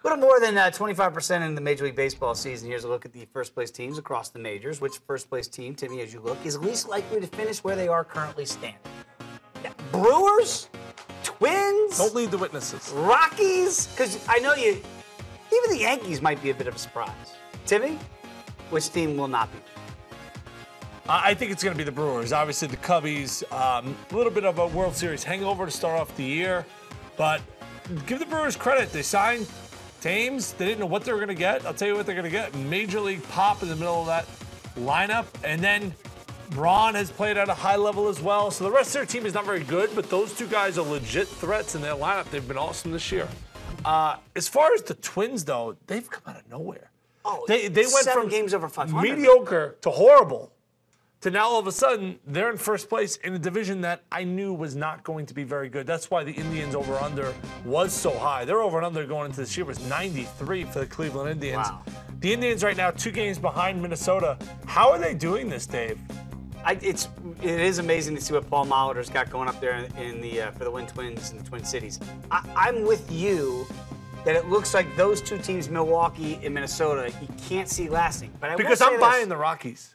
little more than 25% in the Major League Baseball season. Here's a look at the first-place teams across the majors. Which first-place team, Timmy, as you look, is least likely to finish where they are currently standing? Yeah. Brewers? Twins? Don't lead the witnesses. Rockies? Because I know you... Even the Yankees might be a bit of a surprise. Timmy, which team will not be? I think it's going to be the Brewers. Obviously, the Cubbies, a little bit of a World Series hangover to start off the year. But give the Brewers credit. They signed Thames. They didn't know what they were going to get. I'll tell you what they're going to get. Major League pop in the middle of that lineup. And then Braun has played at a high level as well. So the rest of their team is not very good, but those two guys are legit threats in their lineup. They've been awesome this year. As far as the Twins, though, they've come out of nowhere. Oh, they went 7 from games over 500. mediocre to horrible to now all of a sudden they're in first place in a division that I knew was not going to be very good. That's why the Indians over-under was so high. Their over-under going into this year was 93 for the Cleveland Indians. Wow. The Indians right now 2 games behind Minnesota. How are they doing this, Dave? It is amazing to see what Paul Molitor's got going up there for the Wind Twins in the Twin Cities. I'm with you that it looks like those 2 teams, Milwaukee and Minnesota, you can't see lasting. But Because I'm buying the Rockies.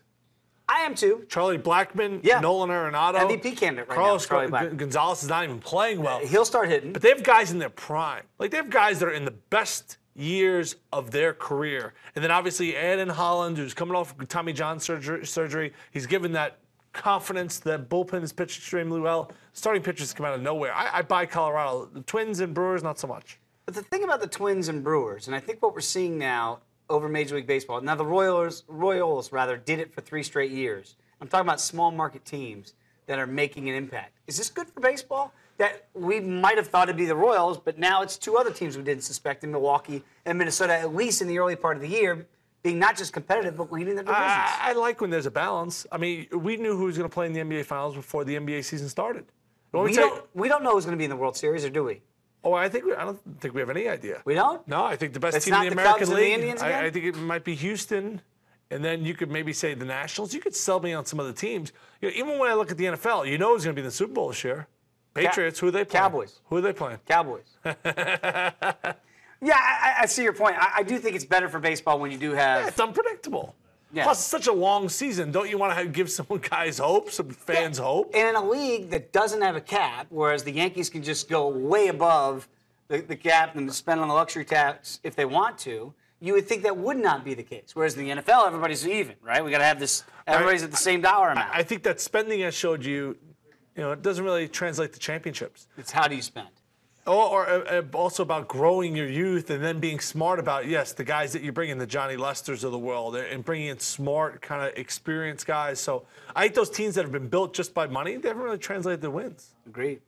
I am too. Charlie Blackmon, Nolan Arenado. MVP candidate right Carlos now. Gonzalez is not even playing well. He'll start hitting. But they have guys in their prime. Like, they have guys that are in the best years of their career. And then obviously Ed and Holland, who's coming off Tommy John surgery. He's given that confidence. That bullpen is pitched extremely well. Starting pitchers come out of nowhere. I buy Colorado. The Twins and Brewers, not so much. But the thing about the Twins and Brewers, and I think what we're seeing now over Major League Baseball, now the Royals did it for 3 straight years. I'm talking about small market teams that are making an impact. Is this good for baseball? That we might have thought it'd be the Royals, but now it's 2 other teams we didn't suspect in Milwaukee and Minnesota, at least in the early part of the year, being not just competitive, but leading the divisions. I like when there's a balance. I mean, we knew who was going to play in the NBA Finals before the NBA season started. We don't know who's going to be in the World Series, or do we? Oh, I don't think we have any idea. We don't? No, I think the best team in the American League. I think it might be Houston, and then you could maybe say the Nationals. You could sell me on some other teams. You know, even when I look at the NFL, you know who's going to be in the Super Bowl this year. Patriots. Who are they playing? Cowboys. Who are they playing? Cowboys. Yeah, I see your point. I do think it's better for baseball when you do have. Yeah, it's unpredictable. Yeah. Plus, it's such a long season. Don't you want to give some guys hope, some fans hope? And in a league that doesn't have a cap, whereas the Yankees can just go way above the cap and spend on the luxury tax if they want to, you would think that would not be the case. Whereas in the NFL, everybody's even, right? We got to have this. Everybody's at the same dollar amount. I think that spending has showed you, it doesn't really translate to championships. It's how do you spend? Or also about growing your youth and then being smart about, yes, the guys that you bring in, the Johnny Lesters of the world, and bringing in smart, kind of experienced guys. So I think those teams that have been built just by money, they haven't really translated to wins. Agreed.